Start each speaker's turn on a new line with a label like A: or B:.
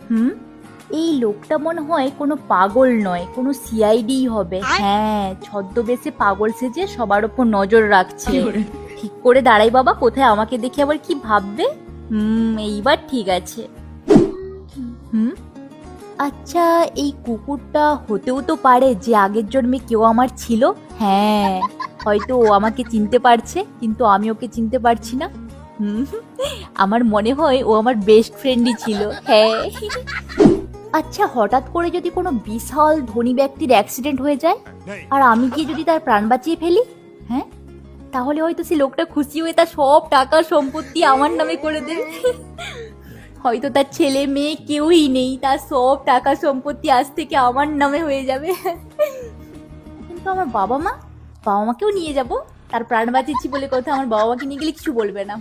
A: হুম, এই লোকটা মনে হয় কোনো পাগল নয়, কোনো সিআইডি হবে। হ্যাঁ, ছদ্মবেশে পাগল সেজে সবার ওপর নজর রাখছে। ঠিক করে দাঁড়াই বাবা, কোথায় আমাকে দেখে আবার কি ভাববে। এইবার ঠিক আছে। হুম, আচ্ছা, এই কুকুরটা হতেও তো পারে যে আগের জন্মে কেউ আমার ছিল। হ্যাঁ, হয়তো ও আমাকে চিনতে পারছে, কিন্তু আমি ওকে চিনতে পারছি না। হুম, আমার মনে হয় ও আমার বেস্ট ফ্রেন্ডই ছিল। হ্যাঁ। আচ্ছা, হঠাৎ করে যদি কোনো বিশাল ধনী ব্যক্তির অ্যাক্সিডেন্ট হয়ে যায় আর আমি গিয়ে যদি তার প্রাণ বাঁচিয়ে ফেলি, হ্যাঁ, তাহলে হয়তো সে লোকটা খুশি হয়ে তার সব টাকা সম্পত্তি আমার নামে করে দেবে। হয়তো তার ছেলে মেয়ে কেউই নেই, তার সব টাকা সম্পত্তি আজ থেকে আমার নামে হয়ে যাবে। কিন্তু আমার বাবা মাকেও নিয়ে যাব, তার প্রাণ বাঁচিয়েছি বলে কথা, আমার বাবা মাকে নিয়ে গেলে কিছু বলবে না।